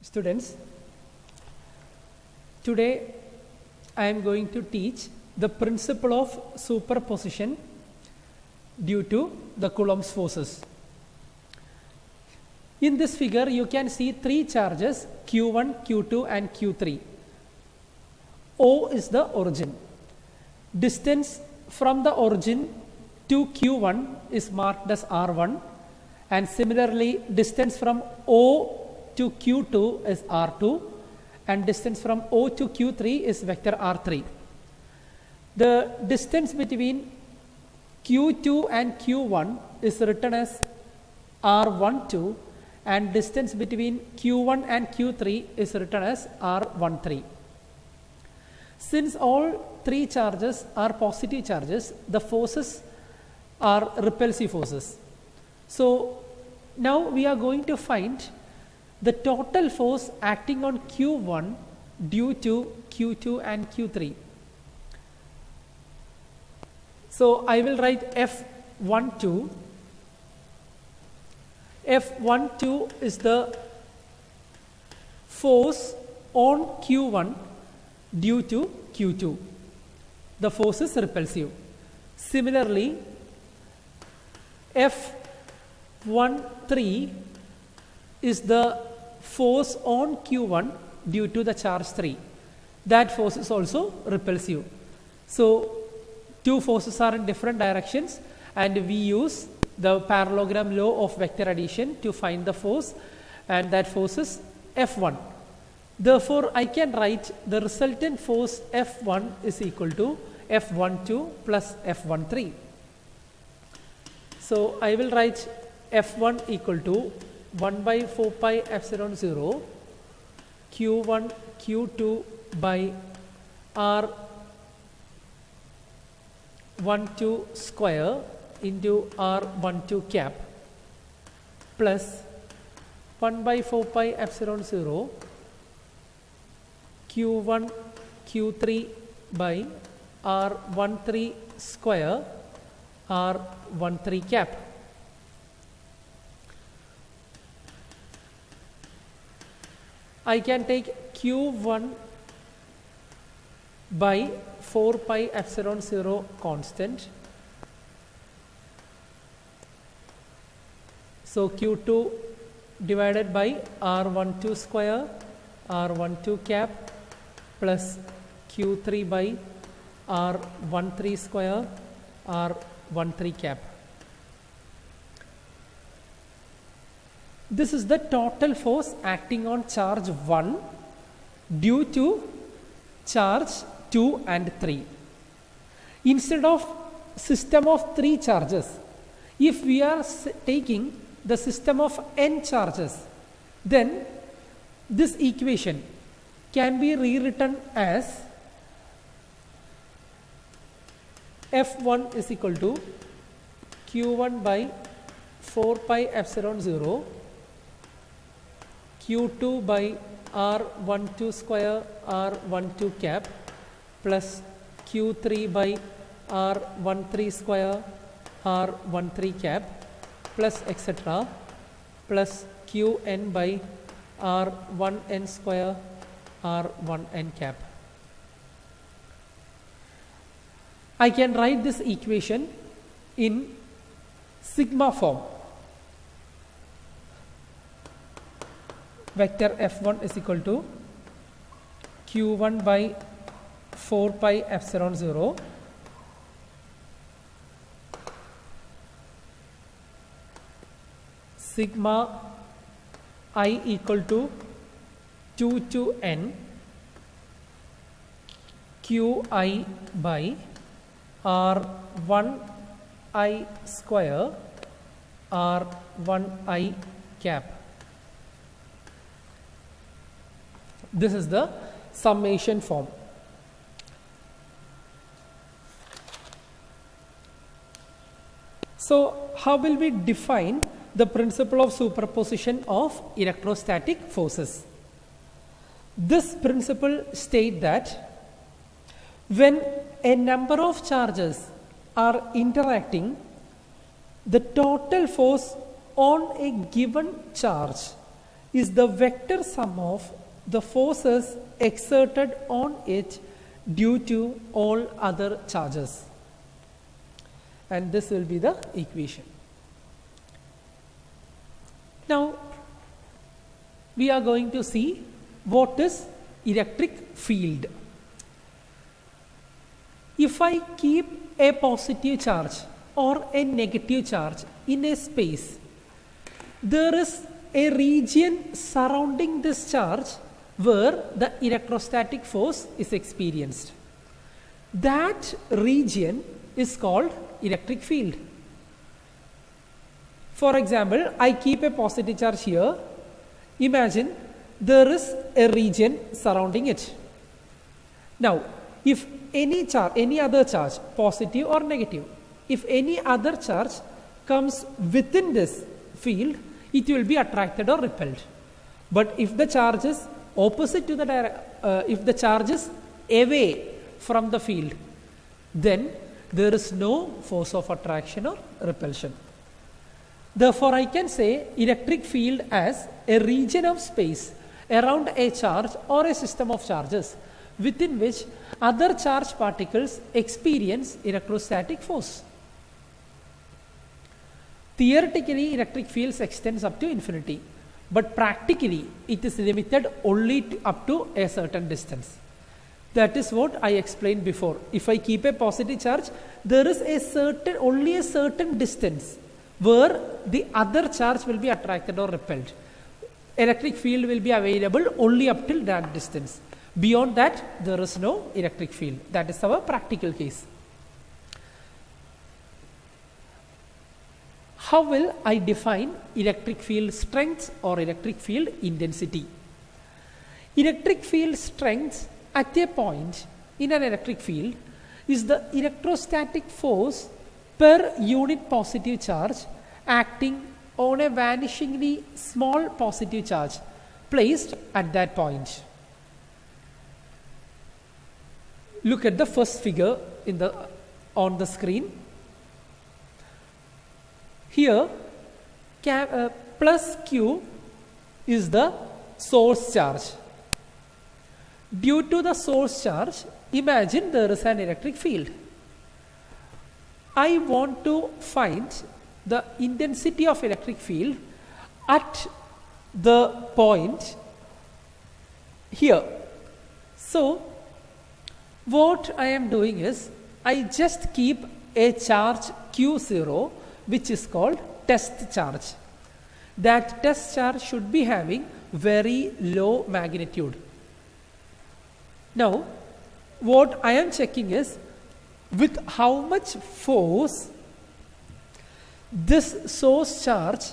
Students, today I am going to teach the principle of superposition due to the Coulomb's forces. In this figure, you can see three charges Q1, Q2 and Q3. O is the origin. Distance from the origin to Q1 is marked as R1, and similarly distance from O to Q2 is R2, and distance from O to Q3 is vector R3. The distance between Q2 and Q1 is written as R12, and distance between Q1 and Q3 is written as R13. Since all three charges are positive charges, the forces are repulsive forces. So now we are going to find the total force acting on Q1 due to Q2 and Q3. So I will write F12. F12 is the force on Q1 due to Q2. The force is repulsive. Similarly, F13 is the force on Q1 due to the charge 3. That force is also repulsive. So two forces are in different directions, and we use the parallelogram law of vector addition to find the force, and that force is F1. Therefore, I can write the resultant force F1 is equal to F12 plus F13. So I will write F1 equal to 1 by 4 pi epsilon 0 Q1 Q2 by R12 square into R12 cap plus 1 by 4 pi epsilon 0 Q1 Q3 by R13 square R13 cap. I can take Q1 by 4 pi epsilon 0 constant. So Q2 divided by R12 square R12 cap plus Q3 by R13 square R13 cap. This is the total force acting on charge 1 due to charge 2 and 3. Instead of system of 3 charges, if we are taking the system of n charges, then this equation can be rewritten as F1 is equal to Q1 by 4 pi epsilon 0 Q2 by R12 square R12 cap plus Q3 by R13 square R13 cap plus etc. plus Qn by R1n square R1n cap. I can write this equation in sigma form. Vector F1 is equal to Q1 by 4 pi epsilon 0 sigma I equal to 2 to n Qi by R1I square R1I cap. This is the summation form. So how will we define the principle of superposition of electrostatic forces? This principle states that when a number of charges are interacting, the total force on a given charge is the vector sum of the forces exerted on it due to all other charges. And this will be the equation. Now, we are going to see what is electric field. If I keep a positive charge or a negative charge in a space, there is a region surrounding this charge where the electrostatic force is experienced. That region is called electric field. For example, I keep a positive charge here. Imagine there is a region surrounding it. Now, if any other charge, positive or negative, if any other charge comes within this field, it will be attracted or repelled. But if the charge is opposite to if the charge is away from the field, then there is no force of attraction or repulsion. Therefore, I can say electric field as a region of space around a charge or a system of charges within which other charged particles experience electrostatic force. Theoretically, electric fields extends up to infinity, but practically it is limited only up to a certain distance. That is what I explained before. If I keep a positive charge, there is only a certain distance where the other charge will be attracted or repelled. Electric field will be available only up till that distance. Beyond that, there is no electric field. That is our practical case. How will I define electric field strength or electric field intensity? Electric field strength at a point in an electric field is the electrostatic force per unit positive charge acting on a vanishingly small positive charge placed at that point. Look at the first figure on the screen. Here, plus Q is the source charge. Due to the source charge, imagine there is an electric field. I want to find the intensity of electric field at the point here. So, what I am doing is, I just keep a charge Q0 which is called test charge. That test charge should be having very low magnitude. Now, what I am checking is with how much force this source charge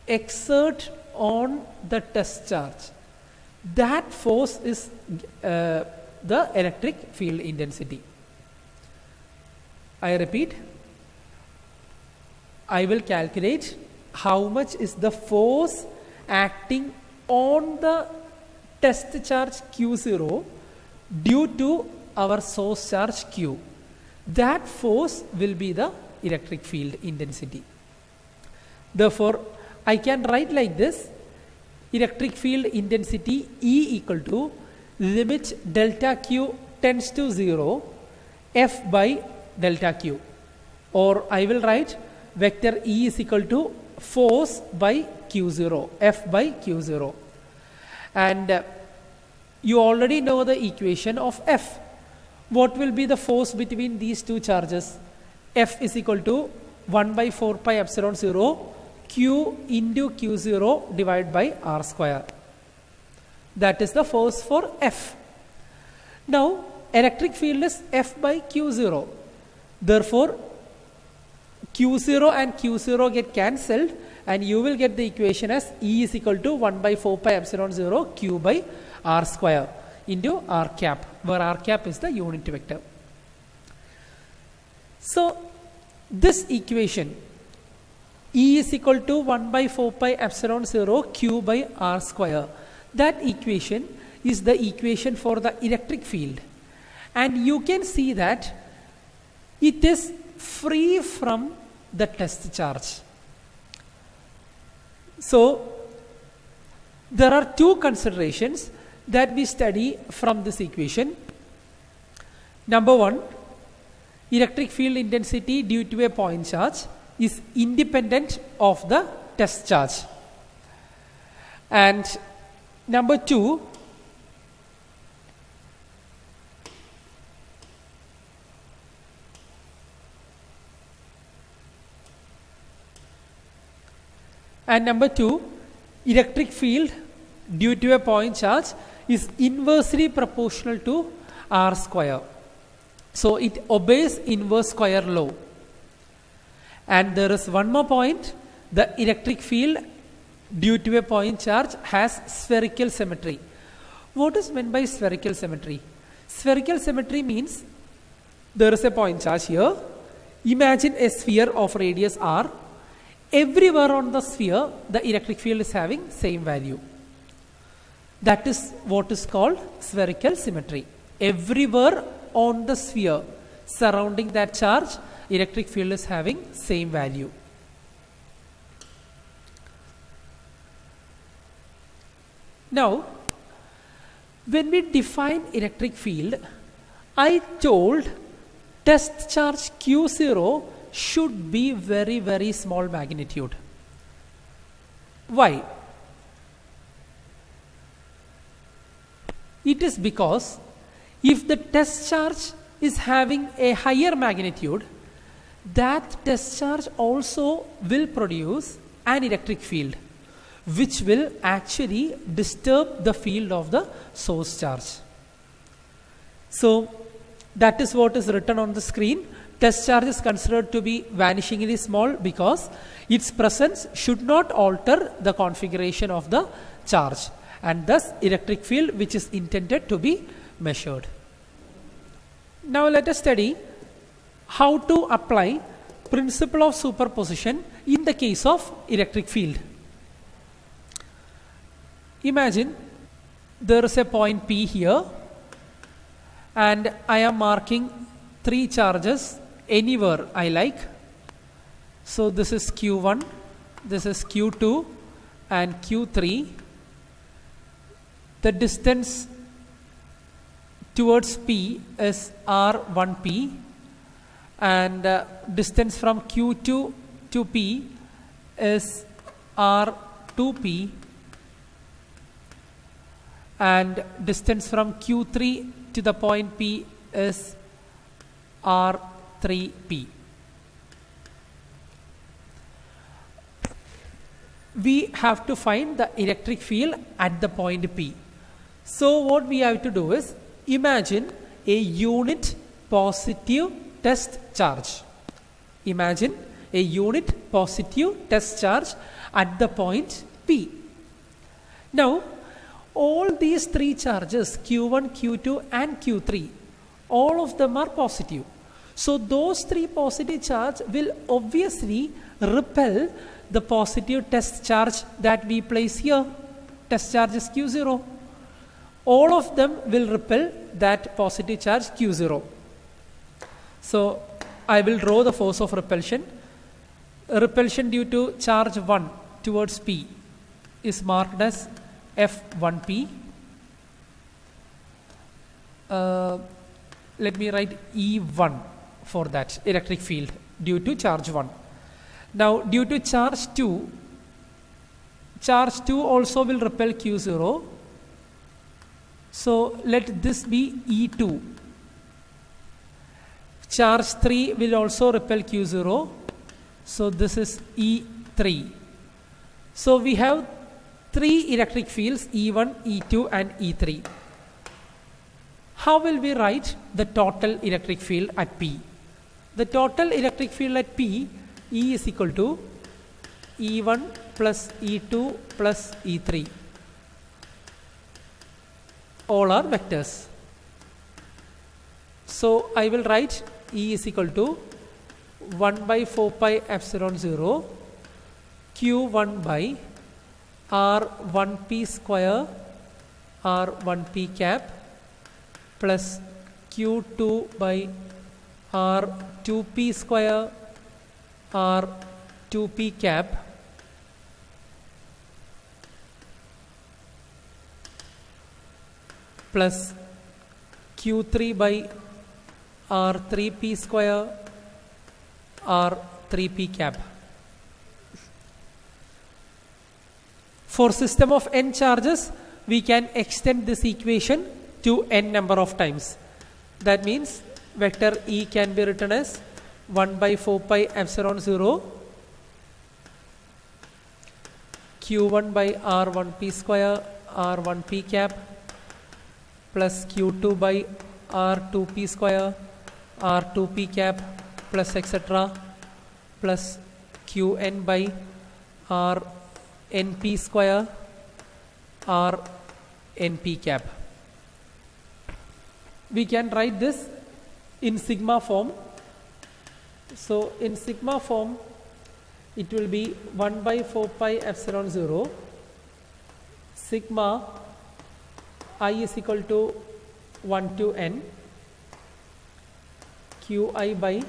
exert on the test charge. That force is the electric field intensity. I repeat, I will calculate how much is the force acting on the test charge Q0 due to our source charge Q. That force will be the electric field intensity. Therefore, I can write like this: electric field intensity E equal to limit delta Q tends to 0 F by delta Q, or I will write vector E is equal to force by Q0, F by Q0. And you already know the equation of F. What will be the force between these two charges? F is equal to 1 by 4 pi epsilon 0 Q into Q0 divided by R square. That is the force for F. Now, electric field is F by Q0. Therefore, Q0 and Q0 get cancelled, and you will get the equation as E is equal to 1 by 4 pi epsilon 0 Q by R square into R cap, where R cap is the unit vector. So, this equation E is equal to 1 by 4 pi epsilon 0 Q by R square. That equation is the equation for the electric field. And you can see that it is free from the test charge. So, There are two considerations that we study from this equation. Number one, electric field intensity due to a point charge is independent of the test charge. And number two, electric field due to a point charge is inversely proportional to R square. So it obeys inverse square law. And there is one more point: the electric field due to a point charge has spherical symmetry. What is meant by spherical symmetry? Spherical symmetry means there is a point charge here. Imagine a sphere of radius r. Everywhere on the sphere, the electric field is having same value. That is what is called spherical symmetry. Everywhere on the sphere surrounding that charge, electric field is having same value. Now, when we define electric field, I told test charge Q0 should be very, very small magnitude. Why? It is because if the test charge is having a higher magnitude, that test charge also will produce an electric field, which will actually disturb the field of the source charge. So that is what is written on the screen. Test charge is considered to be vanishingly small because its presence should not alter the configuration of the charge, and thus electric field which is intended to be measured. Now let us study how to apply principle of superposition in the case of electric field. Imagine there is a point P here, and I am marking three charges anywhere I like. So this is Q1, this is Q2 and Q3. The distance towards P is R1P, and distance from Q2 to P is R2P, and distance from Q3 to the point P is R3P. We have to find the electric field at the point P. So what we have to do is imagine a unit positive test charge. Imagine a unit positive test charge at the point P. Now, all these three charges, Q1, Q2 and Q3, all of them are positive. So those three positive charge will obviously repel the positive test charge that we place here. Test charge is Q0. All of them will repel that positive charge Q0. So I will draw the force of repulsion. Repulsion due to charge 1 towards P is marked as F1P. Let me write E1 for that electric field due to charge 1. Now due to charge 2 also will repel Q0. So let this be E2. Charge 3 will also repel Q0. So this is E3. So we have three electric fields, E1, E2 and E3. How will we write the total electric field at P? The total electric field at P, E is equal to E1 plus E2 plus E3. All are vectors. So I will write E is equal to 1 by 4 pi epsilon 0 Q1 by R1P square R1P cap plus Q2 by R2P square R2P cap plus q3 by r3p square r3p cap. For system of n charges, we can extend this equation to n number of times. That means vector E can be written as 1 by 4 pi epsilon 0 q1 by r1p square r1p cap plus q2 by r2p square r2p cap plus etc. plus qn by rnp square rnp cap. We can write this in sigma form. So in sigma form it will be 1 by 4 pi epsilon 0 sigma I is equal to 1 to n qi by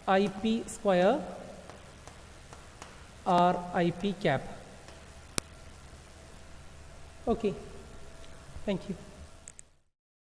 rip square rip cap. Okay, thank you.